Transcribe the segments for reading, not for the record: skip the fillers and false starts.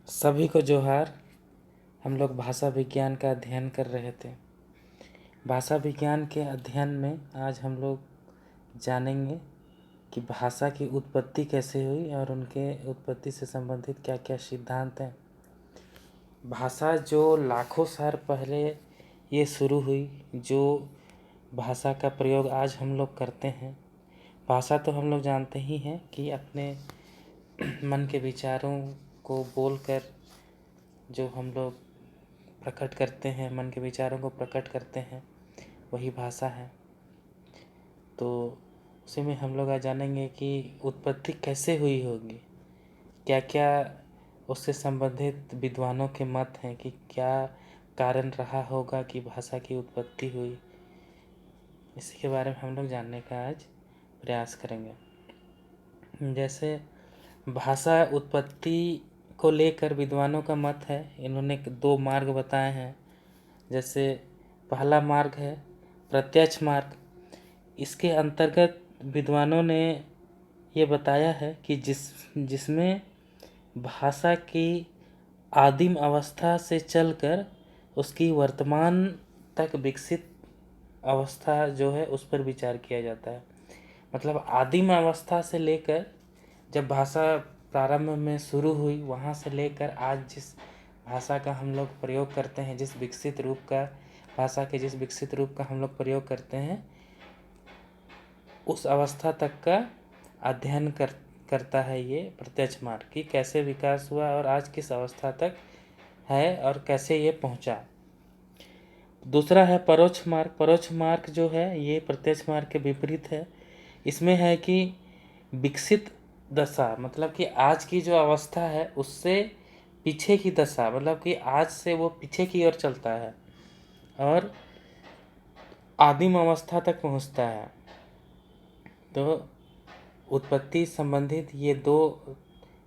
सभी को जोहार। हम लोग भाषा विज्ञान का अध्ययन कर रहे थे। भाषा विज्ञान के अध्ययन में आज हम लोग जानेंगे कि भाषा की उत्पत्ति कैसे हुई और उनके उत्पत्ति से संबंधित क्या क्या सिद्धांत हैं। भाषा जो लाखों साल पहले ये शुरू हुई, जो भाषा का प्रयोग आज हम लोग करते हैं। भाषा तो हम लोग जानते ही हैं कि अपने मन के विचारों को बोलकर जो हम लोग प्रकट करते हैं, मन के विचारों को प्रकट करते हैं, वही भाषा है। तो उसी में हम लोग आज जानेंगे कि उत्पत्ति कैसे हुई होगी, क्या क्या उससे संबंधित विद्वानों के मत हैं कि क्या कारण रहा होगा कि भाषा की उत्पत्ति हुई। इसी के बारे में हम लोग जानने का आज प्रयास करेंगे। जैसे भाषा उत्पत्ति को लेकर विद्वानों का मत है। इन्होंने दो मार्ग बताए हैं। जैसे पहला मार्ग है प्रत्यक्ष मार्ग। इसके अंतर्गत विद्वानों ने ये बताया है कि जिसमें भाषा की आदिम अवस्था से चलकर उसकी वर्तमान तक विकसित अवस्था जो है उस पर विचार किया जाता है। मतलब आदिम अवस्था से लेकर जब भाषा प्रारंभ में शुरू हुई, वहाँ से लेकर आज जिस भाषा का हम लोग प्रयोग करते हैं, जिस विकसित रूप का भाषा के जिस विकसित रूप का हम लोग प्रयोग करते हैं, उस अवस्था तक का अध्ययन करता है ये प्रत्यक्ष मार्ग कि कैसे विकास हुआ और आज किस अवस्था तक है और कैसे ये पहुंचा। दूसरा है परोक्ष मार्ग। परोक्ष मार्ग जो है ये प्रत्यक्ष मार्ग के विपरीत है। इसमें है कि विकसित दशा, मतलब कि आज की जो अवस्था है उससे पीछे की दशा, मतलब कि आज से वो पीछे की ओर चलता है और आदिम अवस्था तक पहुंचता है। तो उत्पत्ति संबंधित ये दो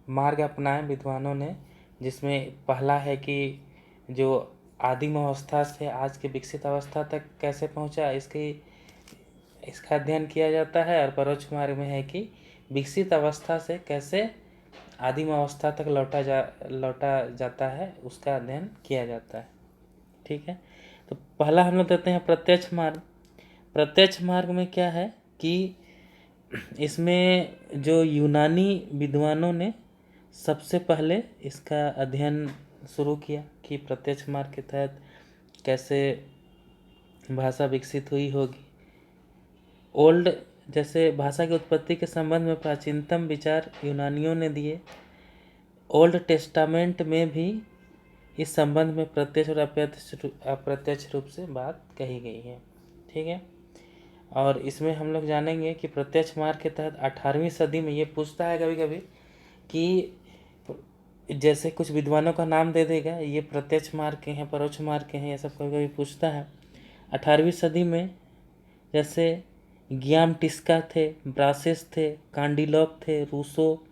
मार्ग अपनाए विद्वानों ने, जिसमें पहला है कि जो आदिम अवस्था से आज के विकसित अवस्था तक कैसे पहुंचा इसका अध्ययन किया जाता है, और परोक्ष मार्ग में है कि विकसित अवस्था से कैसे आदिम अवस्था तक लौटा जाता है, उसका अध्ययन किया जाता है। ठीक है, तो पहला हम लोग देते हैं प्रत्यक्ष मार्ग। प्रत्यक्ष मार्ग में क्या है कि इसमें जो यूनानी विद्वानों ने सबसे पहले इसका अध्ययन शुरू किया कि प्रत्यक्ष मार्ग के तहत कैसे भाषा विकसित हुई होगी। ओल्ड जैसे भाषा की उत्पत्ति के संबंध में प्राचीनतम विचार यूनानियों ने दिए। ओल्ड टेस्टामेंट में भी इस संबंध में प्रत्यक्ष और अप्रत्यक्ष रूप से बात कही गई है। ठीक है, और इसमें हम लोग जानेंगे कि प्रत्यक्ष मार्ग के तहत 18वीं सदी में ये पूछता है कभी कभी कि जैसे कुछ विद्वानों का नाम दे देगा, ये प्रत्यक्ष मार्ग के हैं, परोक्ष मार्ग के हैं, ये सब कभी कभी पूछता है। 18वीं सदी में जैसे गियाम टिस्का थे, ब्रासेस थे, कांडिलॉक थे, रूसो,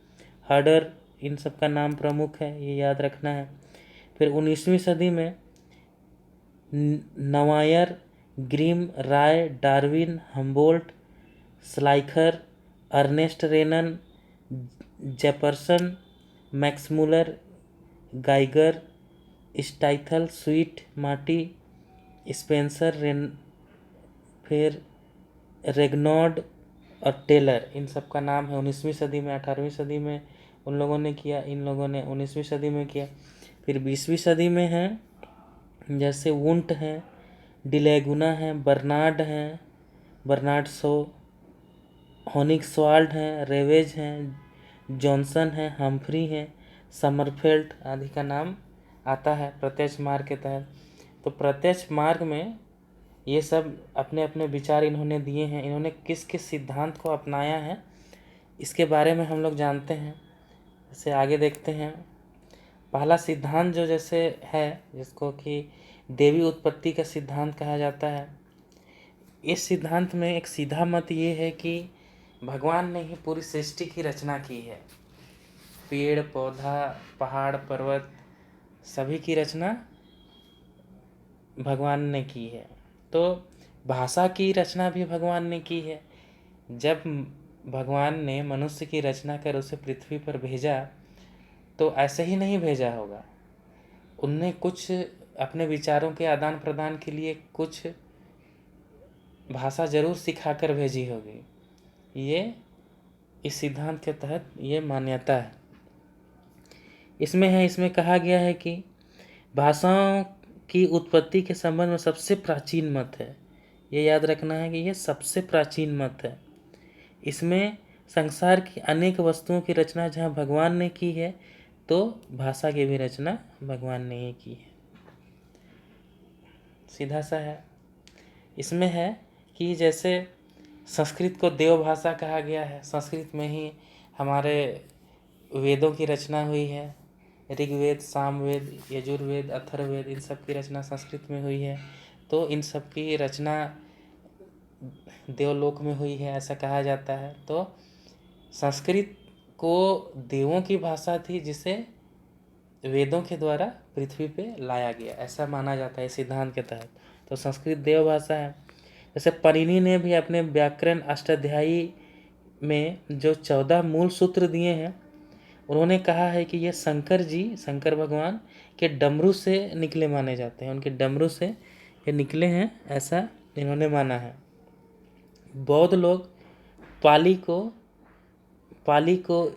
हर्डर, इन सब का नाम प्रमुख है, ये याद रखना है। फिर 19वीं सदी में नवायर, ग्रिम, राय, Darwin, Humboldt, Schleicher, Ernest Renan, Jefferson, Max Muller, Geiger, स्टाइथल, स्वीट, मार्टी, स्पेंसर, फिर रेगनॉड और टेलर, इन सब का नाम है 19वीं सदी में। 18वीं सदी में उन लोगों ने किया, इन लोगों ने 19वीं सदी में किया। फिर 20वीं सदी में है जैसे वुंट हैं, डिलेगुना हैं, बर्नार्ड शो, होनिक्सवाल्ड हैं, रेवेज हैं, जॉनसन हैं, हम्फ्री हैं, समरफेल्ड आदि का नाम आता है प्रत्यक्ष मार्ग के तहत। तो प्रत्यक्ष मार्ग में ये सब अपने अपने विचार इन्होंने दिए हैं। इन्होंने किस किस सिद्धांत को अपनाया है इसके बारे में हम लोग जानते हैं। जैसे आगे देखते हैं, पहला सिद्धांत जो जैसे है, जिसको कि देवी उत्पत्ति का सिद्धांत कहा जाता है। इस सिद्धांत में एक सीधा मत ये है कि भगवान ने ही पूरी सृष्टि की रचना की है। पेड़ पौधा, पहाड़ पर्वत, सभी की रचना भगवान ने की है। तो भाषा की रचना भी भगवान ने की है। जब भगवान ने मनुष्य की रचना कर उसे पृथ्वी पर भेजा, तो ऐसे ही नहीं भेजा होगा, उनने कुछ अपने विचारों के आदान प्रदान के लिए कुछ भाषा जरूर सिखा कर भेजी होगी। ये इस सिद्धांत के तहत ये मान्यता है। इसमें कहा गया है कि भाषाओं की उत्पत्ति के संबंध में सबसे प्राचीन मत है। ये याद रखना है कि ये सबसे प्राचीन मत है। इसमें संसार की अनेक वस्तुओं की रचना जहाँ भगवान ने की है, तो भाषा की भी रचना भगवान ने ही की है। सीधा सा है। इसमें है कि जैसे संस्कृत को देव भाषा कहा गया है, संस्कृत में ही हमारे वेदों की रचना हुई है। ऋग्वेद, सामवेद, यजुर्वेद, अथर्ववेद, इन सब की रचना संस्कृत में हुई है। तो इन सब की रचना देवलोक में हुई है, ऐसा कहा जाता है। तो संस्कृत को देवों की भाषा थी, जिसे वेदों के द्वारा पृथ्वी पे लाया गया, ऐसा माना जाता है सिद्धांत के तहत। तो संस्कृत देव भाषा है। जैसे पाणिनि ने भी अपने व्याकरण अष्टाध्यायी में जो 14 मूल सूत्र दिए हैं, उन्होंने कहा है कि ये शंकर भगवान के डमरू से निकले माने जाते हैं, उनके डमरू से ये निकले हैं, ऐसा इन्होंने माना है। बौद्ध लोग पाली को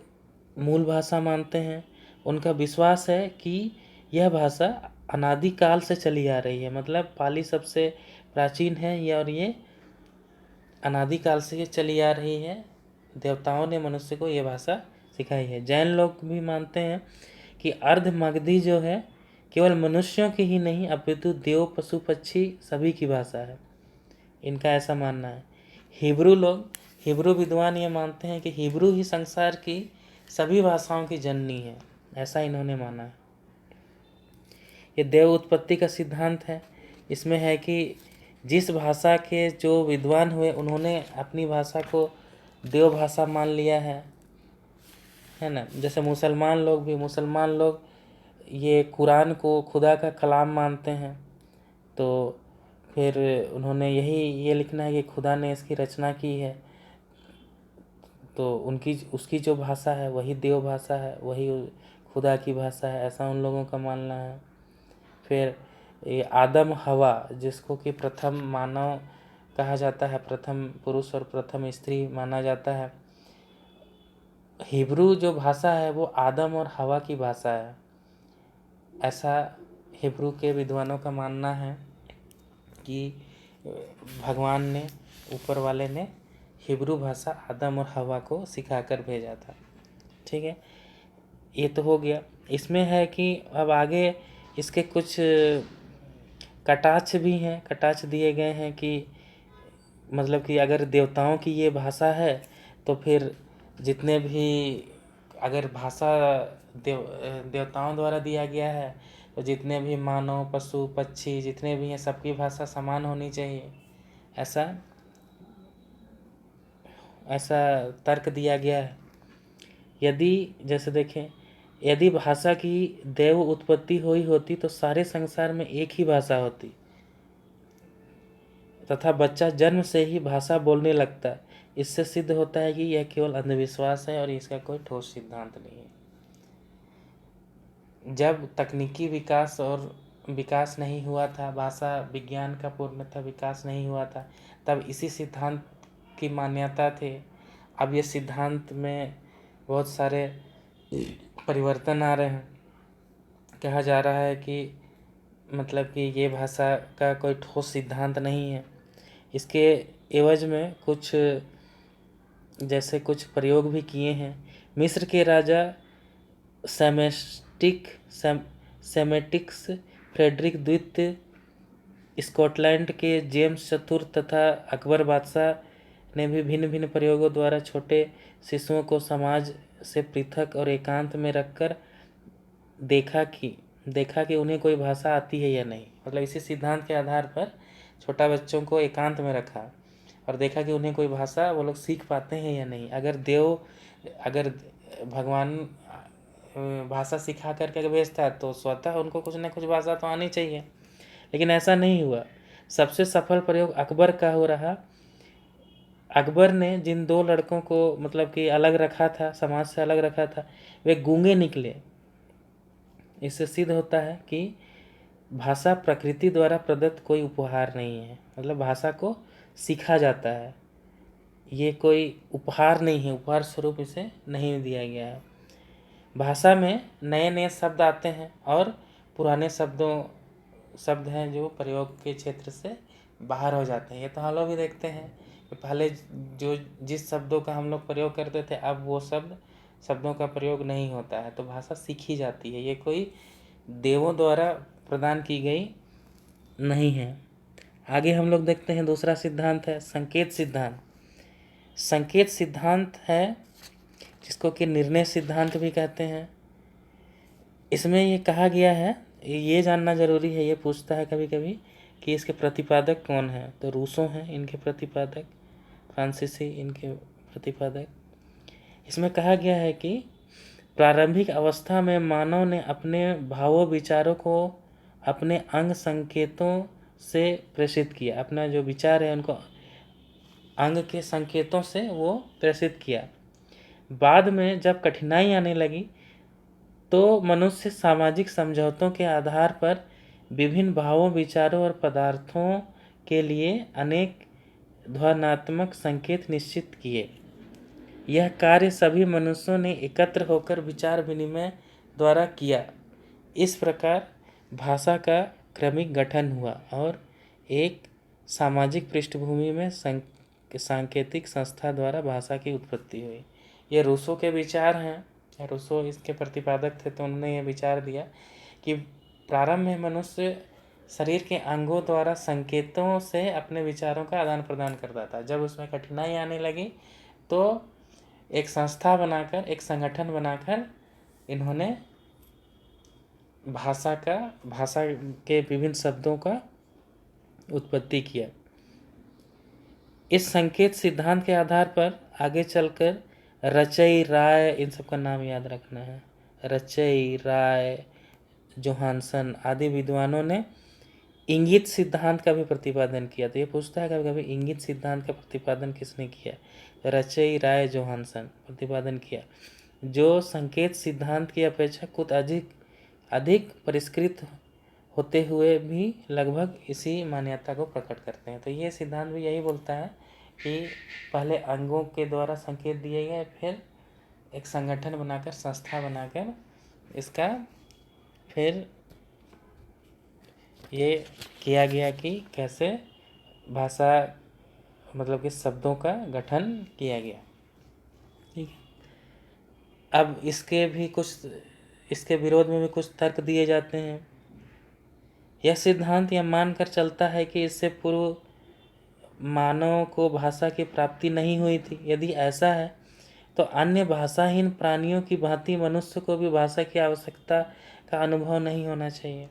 मूल भाषा मानते हैं। उनका विश्वास है कि यह भाषा अनादिकाल से चली आ रही है, मतलब पाली सबसे प्राचीन है और ये अनादिकाल से ये चली आ रही है। देवताओं ने मनुष्य को ये भाषा सिखाई है। जैन लोग भी मानते हैं कि अर्धमागधी जो है केवल मनुष्यों की ही नहीं अपितु देव, पशु, पक्षी सभी की भाषा है, इनका ऐसा मानना है। हिब्रू विद्वान ये मानते हैं कि हिब्रू ही संसार की सभी भाषाओं की जननी है, ऐसा इन्होंने माना है। ये देव उत्पत्ति का सिद्धांत है। इसमें है कि जिस भाषा के जो विद्वान हुए, उन्होंने अपनी भाषा को देव भाषा मान लिया है ना। जैसे मुसलमान लोग ये कुरान को खुदा का कलाम मानते हैं, तो फिर उन्होंने ये लिखना है कि खुदा ने इसकी रचना की है, तो उसकी जो भाषा है वही देव भाषा है, वही खुदा की भाषा है, ऐसा उन लोगों का मानना है। फिर ये आदम हवा, जिसको कि प्रथम मानव कहा जाता है, प्रथम पुरुष और प्रथम स्त्री माना जाता है, हिब्रू जो भाषा है वो आदम और हवा की भाषा है, ऐसा हिब्रू के विद्वानों का मानना है कि भगवान ने, ऊपर वाले ने हिब्रू भाषा आदम और हवा को सिखाकर भेजा था। ठीक है, ये तो हो गया। इसमें है कि अब आगे इसके कुछ कटाक्ष भी हैं, कटाक्ष दिए गए हैं कि मतलब कि अगर देवताओं की ये भाषा है, तो फिर जितने भी अगर भाषा देवताओं द्वारा दिया गया है, तो जितने भी मानव, पशु, पक्षी जितने भी हैं, सबकी भाषा समान होनी चाहिए, ऐसा तर्क दिया गया है। जैसे देखें, यदि भाषा की देव उत्पत्ति हुई होती तो सारे संसार में एक ही भाषा होती, तथा बच्चा जन्म से ही भाषा बोलने लगता है। इससे सिद्ध होता है कि यह केवल अंधविश्वास है और इसका कोई ठोस सिद्धांत नहीं है। जब तकनीकी विकास नहीं हुआ था, भाषा विज्ञान का पूर्णतः विकास नहीं हुआ था, तब इसी सिद्धांत की मान्यता थी। अब ये सिद्धांत में बहुत सारे परिवर्तन आ रहे हैं। कहा जा रहा है कि मतलब कि ये भाषा का कोई ठोस सिद्धांत नहीं है। इसके एवज में कुछ प्रयोग भी किए हैं। मिस्र के राजा सेमेटिक्स, फ्रेडरिक द्वितीय, स्कॉटलैंड के जेम्स चतुर्थ तथा अकबर बादशाह ने भी भिन्न भिन्न प्रयोगों द्वारा छोटे शिशुओं को समाज से पृथक और एकांत में रखकर देखा कि उन्हें कोई भाषा आती है या नहीं। मतलब इसी सिद्धांत के आधार पर छोटा बच्चों को एकांत में रखा और देखा कि उन्हें कोई भाषा वो लोग सीख पाते हैं या नहीं। अगर भगवान भाषा सिखा करके भेजता है तो स्वतः उनको कुछ न कुछ भाषा तो आनी चाहिए, लेकिन ऐसा नहीं हुआ। सबसे सफल प्रयोग अकबर का हो रहा। अकबर ने जिन 2 लड़कों को मतलब कि अलग रखा था, समाज से अलग रखा था, वे गूंगे निकले। इससे सिद्ध होता है कि भाषा प्रकृति द्वारा प्रदत्त कोई उपहार नहीं है। मतलब भाषा को सीखा जाता है, ये कोई उपहार नहीं है, उपहार स्वरूप इसे नहीं दिया गया है। भाषा में नए नए शब्द आते हैं और पुराने शब्द हैं जो प्रयोग के क्षेत्र से बाहर हो जाते हैं। ये तो हम लोग भी देखते हैं कि पहले जिस शब्दों का हम लोग प्रयोग करते थे, अब वो शब्दों का प्रयोग नहीं होता है। तो भाषा सीखी जाती है, ये कोई देवों द्वारा प्रदान की गई नहीं है। आगे हम लोग देखते हैं दूसरा सिद्धांत है संकेत सिद्धांत। संकेत सिद्धांत है जिसको कि निर्णय सिद्धांत भी कहते हैं। इसमें ये कहा गया है, ये जानना जरूरी है, ये पूछता है कभी कभी कि इसके प्रतिपादक कौन है। तो रूसो हैं इनके प्रतिपादक, फ्रांसीसी इनके प्रतिपादक। इसमें कहा गया है कि प्रारंभिक अवस्था में मानव ने अपने भावों विचारों को अपने अंग संकेतों से प्रेषित किया। अपना जो विचार है उनको अंग के संकेतों से वो प्रेषित किया। बाद में जब कठिनाई आने लगी तो मनुष्य सामाजिक समझौतों के आधार पर विभिन्न भावों विचारों और पदार्थों के लिए अनेक ध्वन्यात्मक संकेत निश्चित किए। यह कार्य सभी मनुष्यों ने एकत्र होकर विचार विनिमय द्वारा किया। इस प्रकार भाषा का क्रमिक गठन हुआ और एक सामाजिक पृष्ठभूमि में सांकेतिक संस्था द्वारा भाषा की उत्पत्ति हुई। ये रूसो के विचार हैं। रूसो इसके प्रतिपादक थे, तो उन्होंने ये विचार दिया कि प्रारंभ में मनुष्य शरीर के अंगों द्वारा संकेतों से अपने विचारों का आदान प्रदान करता था। जब उसमें कठिनाई आने लगी तो एक संस्था बनाकर, एक संगठन बनाकर इन्होंने भाषा के विभिन्न शब्दों का उत्पत्ति किया। इस संकेत सिद्धांत के आधार पर आगे चलकर रचई, राय, इन सब का नाम याद रखना है, रचई, राय, जोहानसन आदि विद्वानों ने इंगित सिद्धांत का भी प्रतिपादन किया। तो ये पूछता है कभी कभी इंगित सिद्धांत का प्रतिपादन किसने किया। रचई, राय, जोहानसन प्रतिपादन किया, जो संकेत सिद्धांत की अपेक्षा कुछ अधिक परिष्कृत होते हुए भी लगभग इसी मान्यता को प्रकट करते हैं। तो ये सिद्धांत भी यही बोलता है कि पहले अंगों के द्वारा संकेत दिए गए, फिर एक संगठन बनाकर, संस्था बनाकर इसका फिर ये किया गया कि कैसे भाषा मतलब कि शब्दों का गठन किया गया। ठीक है, अब इसके विरोध में भी कुछ तर्क दिए जाते हैं। यह सिद्धांत यह मानकर चलता है कि इससे पूर्व मानव को भाषा की प्राप्ति नहीं हुई थी। यदि ऐसा है तो अन्य भाषाहीन प्राणियों की भांति मनुष्य को भी भाषा की आवश्यकता का अनुभव नहीं होना चाहिए,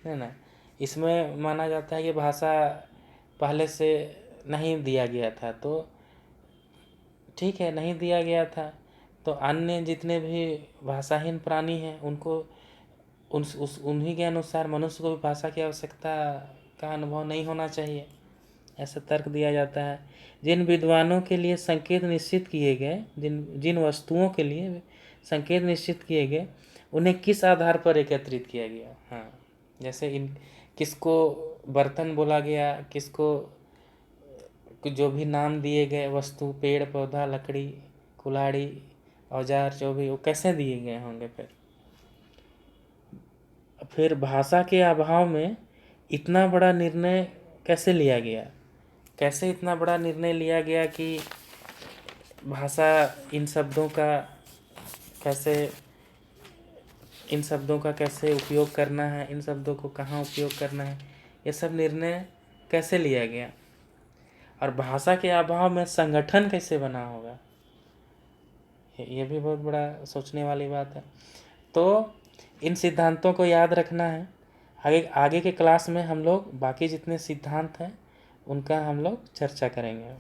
है ना। इसमें माना जाता है कि भाषा पहले से नहीं दिया गया था, तो ठीक है, नहीं दिया गया था तो अन्य जितने भी भाषाहीन प्राणी हैं उनको उन्हीं के अनुसार मनुष्य को भी भाषा की आवश्यकता का अनुभव नहीं होना चाहिए, ऐसा तर्क दिया जाता है। जिन विद्वानों के लिए संकेत निश्चित किए गए, जिन वस्तुओं के लिए संकेत निश्चित किए गए, उन्हें किस आधार पर एकत्रित किया गया। हाँ, जैसे किसको बर्तन बोला गया, किसको जो भी नाम दिए गए वस्तु, पेड़ पौधा, लकड़ी, कुल्हाड़ी, औजार, जो भी, वो कैसे दिए गए होंगे। फिर भाषा के अभाव में इतना बड़ा निर्णय कैसे लिया गया, कैसे इतना बड़ा निर्णय लिया गया कि भाषा इन शब्दों का कैसे उपयोग करना है, इन शब्दों को कहाँ उपयोग करना है, ये सब निर्णय कैसे लिया गया। और भाषा के अभाव में संगठन कैसे बना होगा, ये भी बहुत बड़ा सोचने वाली बात है। तो इन सिद्धांतों को याद रखना है। आगे के क्लास में हम लोग बाकी जितने सिद्धांत हैं उनका हम लोग चर्चा करेंगे।